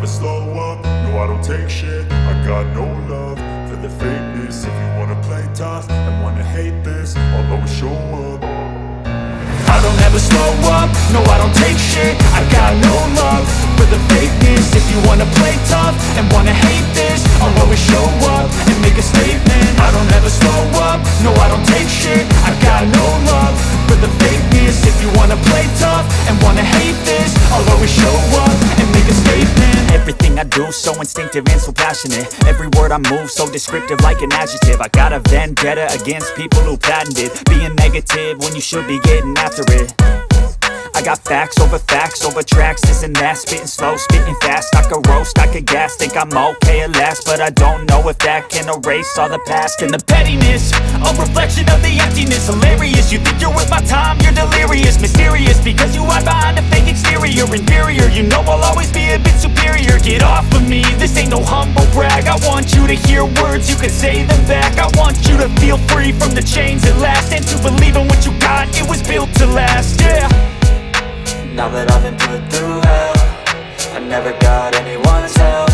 slow up, no I don't take shit. I got no love for the fakeness. If you wanna play tough and wanna hate this, I'll always show up. I don't ever slow up, no I don't take shit. I got no love for the fakeness. If you wanna play tough and wanna hate this, I'll always show up and make a statement. I don't ever slow up, no I don't take shit. I got no love for the fakeness. If you wanna play tough and wanna hate this, I'll always show up and make a statement. Everything I do so instinctive and so passionate. Every word I move so descriptive like an adjective. I got a vendetta against people who patented being negative when you should be getting after it. I got facts over tracks, this and that. Spitting slow, spitting fast, I could roast, I could gas. Think I'm okay at last, but I don't know if that can erase all the past. And the pettiness, a reflection of the emptiness. Hilarious, you think you're worth my time, you're delirious. Mysterious, because you hide behind a fake exterior. Inferior, you know I'll always be a bit superior. Get off of me, this ain't no humble brag. I want you to hear words, you can say them back. I want you to feel free from the chains at last, and to believe in what you got, it was built to last, yeah. Now that I've been put through hell, I never got anyone's help.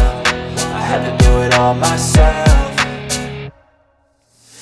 I had to do it all myself.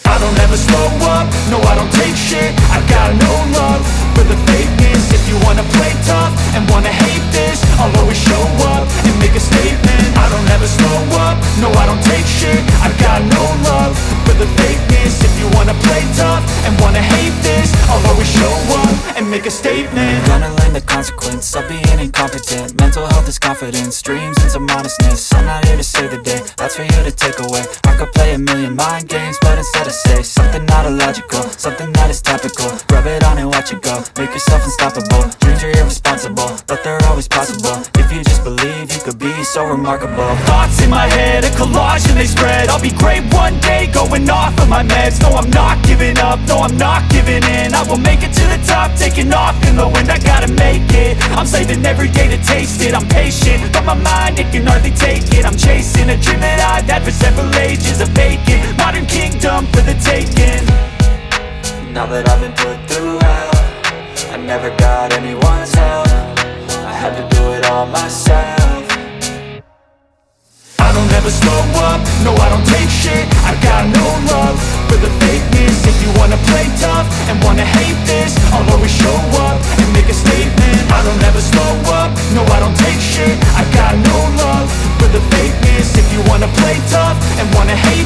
I don't ever slow up, no I don't take shit. I got no love for the fakeness. If you wanna play tough and wanna hate this, I'll always show up and make a statement. I don't ever slow up, no I don't take shit. I got no love for the fakeness. If you wanna play tough and wanna hate this, I'll always show up and make a statement. Gonna learn the consequence of being incompetent. Mental health is confidence, dreams and some honestness. I'm not here to save the day, that's for you to take away. I could play a million mind games, but instead I say something not illogical, something that is topical. Rub it on and watch it go, make yourself unstoppable. Dreams are irresponsible, but they're always possible. If you just believe, you could be so remarkable. Thoughts in my head, a collage and they spread. I'll be great one day, going off of my meds. No, I'm not giving up, no, I'm not giving in. I will make it to the top, taking off in the wind. I gotta make it, I'm saving every day to taste it. I'm patient, but my mind, it can hardly take it. I'm chasing a dream that I've had for several ages. A vacant, modern kingdom for the taking. Now that I've been put through hell, I never got anyone's help. I had to do it all myself. I don't ever slow up, no I don't take shit. I got no love for the fakeness. If you wanna play tough and wanna hate this, I'll always show up and make a statement. I don't ever slow up, no I don't take shit. I got no love for the fakeness. If you wanna play tough and wanna hate